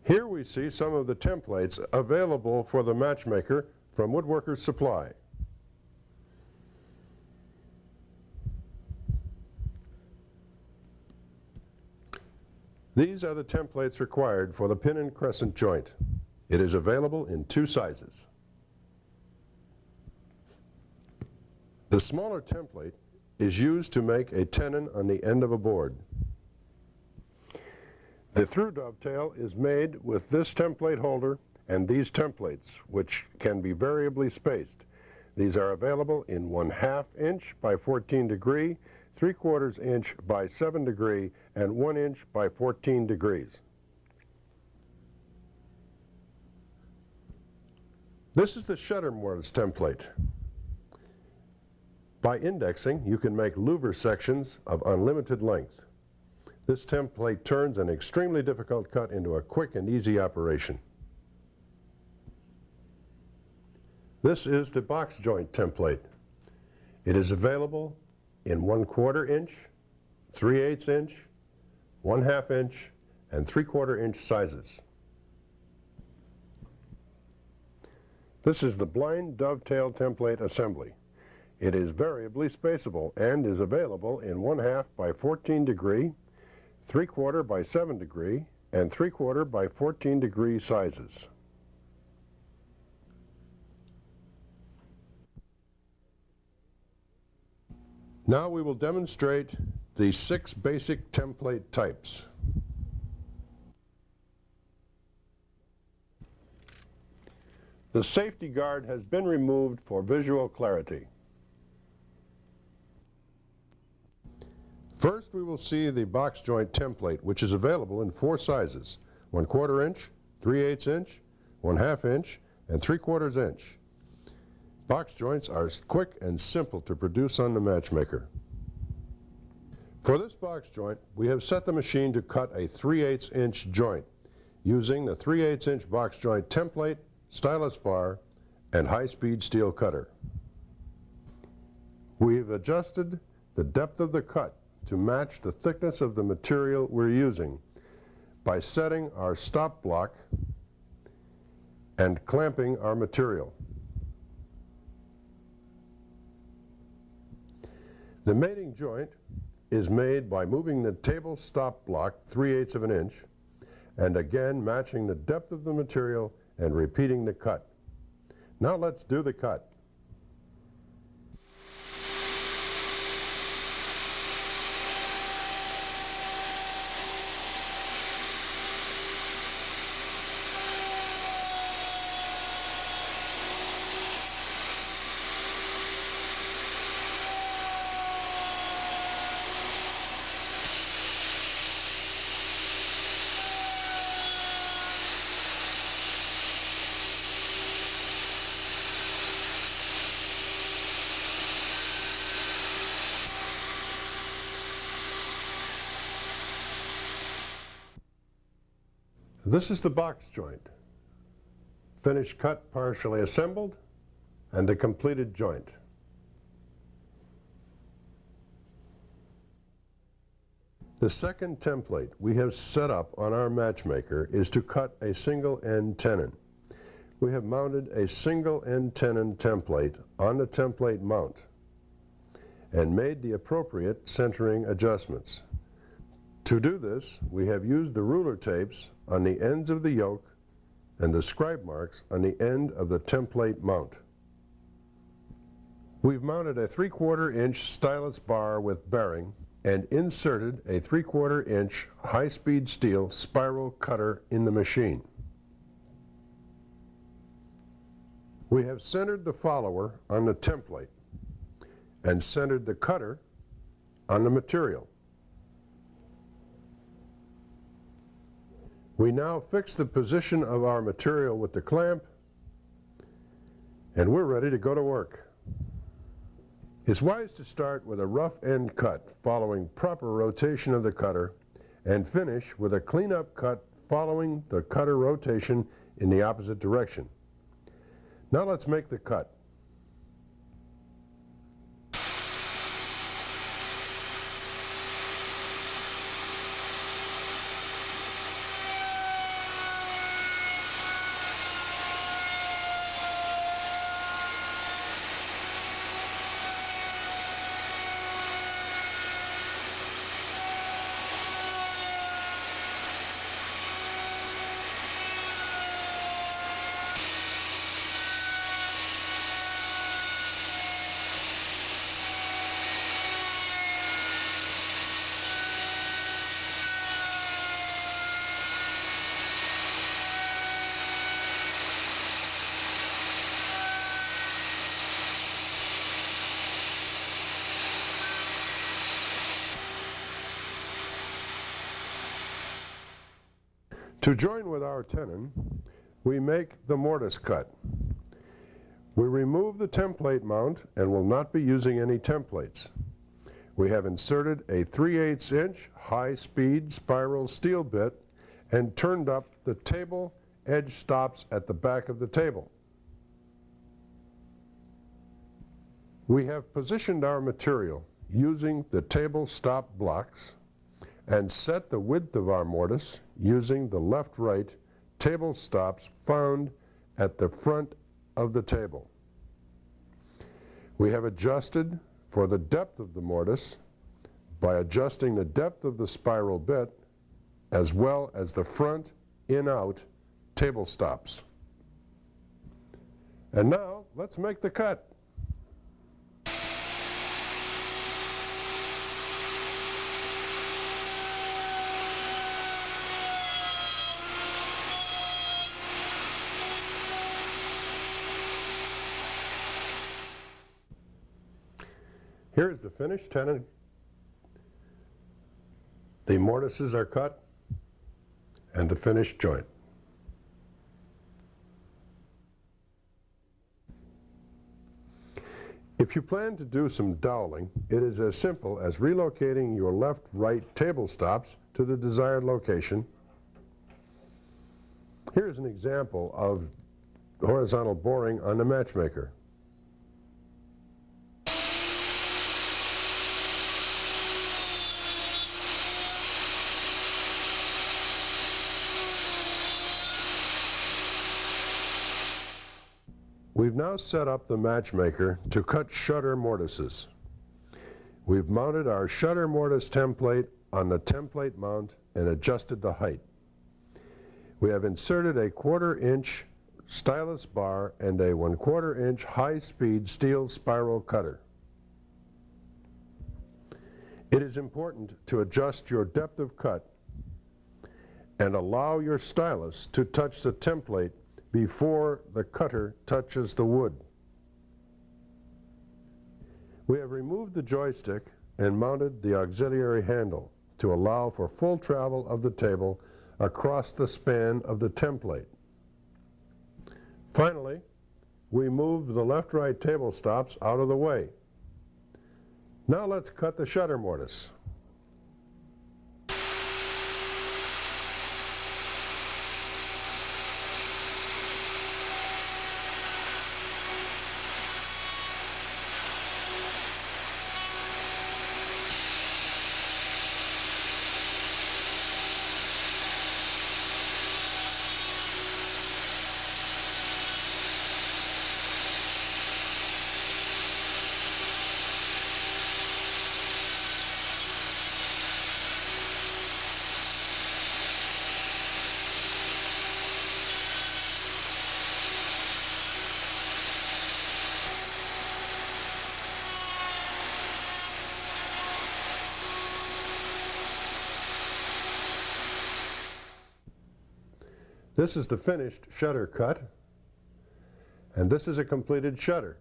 Here we see some of the templates available for the Matchmaker from Woodworker's Supply. These are the templates required for the pin and crescent joint. It is available in 2 sizes. The smaller template is used to make a tenon on the end of a board. The through dovetail is made with this template holder and these templates, which can be variably spaced. These are available in 1/2 inch by 14 degree, 3/4 inch by 7 degree, and 1 inch by 14 degrees. This is the shutter mortise template. By indexing, you can make louver sections of unlimited length. This template turns an extremely difficult cut into a quick and easy operation. This is the box joint template. It is available in 1/4 inch, 3/8 inch, 1/2 inch, and 3/4 inch sizes. This is the blind dovetail template assembly. It is variably spaceable and is available in 1/2 by 14 degree, 3/4 by 7 degree, and 3/4 by 14 degree sizes. Now we will demonstrate the 6 basic template types. The safety guard has been removed for visual clarity. First, we will see the box joint template, which is available in 4 sizes: 1/4 inch, 3/8 inch, 1/2 inch, and 3/4 inch. Box joints are quick and simple to produce on the Matchmaker. For this box joint, we have set the machine to cut a 3/8 inch joint using the 3/8 inch box joint template, stylus bar, and high-speed steel cutter. We've adjusted the depth of the cut to match the thickness of the material we're using by setting our stop block and clamping our material. The mating joint is made by moving the table stop block 3/8 of an inch and again matching the depth of the material and repeating the cut. Now let's do the cut. This is the box joint. Finished cut partially assembled and the completed joint. The second template we have set up on our Matchmaker is to cut a single end tenon. We have mounted a single end tenon template on the template mount and made the appropriate centering adjustments. To do this, we have used the ruler tapes on the ends of the yoke and the scribe marks on the end of the template mount. We've mounted a 3/4 inch stylus bar with bearing and inserted a 3/4 inch high-speed steel spiral cutter in the machine. We have centered the follower on the template and centered the cutter on the material. We now fix the position of our material with the clamp, and we're ready to go to work. It's wise to start with a rough end cut following proper rotation of the cutter and finish with a clean-up cut following the cutter rotation in the opposite direction. Now let's make the cut. To join with our tenon, we make the mortise cut. We remove the template mount and will not be using any templates. We have inserted a 3/8 inch high-speed spiral steel bit and turned up the table edge stops at the back of the table. We have positioned our material using the table stop blocks and set the width of our mortise using the left-right table stops found at the front of the table. We have adjusted for the depth of the mortise by adjusting the depth of the spiral bit as well as the front in-out table stops. And now let's make the cut. Here is the finished tenon. The mortises are cut and the finished joint. If you plan to do some doweling, it is as simple as relocating your left-right table stops to the desired location. Here is an example of horizontal boring on the Matchmaker. We've now set up the Matchmaker to cut shutter mortises. We've mounted our shutter mortise template on the template mount and adjusted the height. We have inserted a 1/4 inch stylus bar and a 1/4 inch high-speed steel spiral cutter. It is important to adjust your depth of cut and allow your stylus to touch the template before the cutter touches the wood. We have removed the joystick and mounted the auxiliary handle to allow for full travel of the table across the span of the template. Finally, we move the left-right table stops out of the way. Now let's cut the shutter mortise. This is the finished shutter cut, and this is a completed shutter.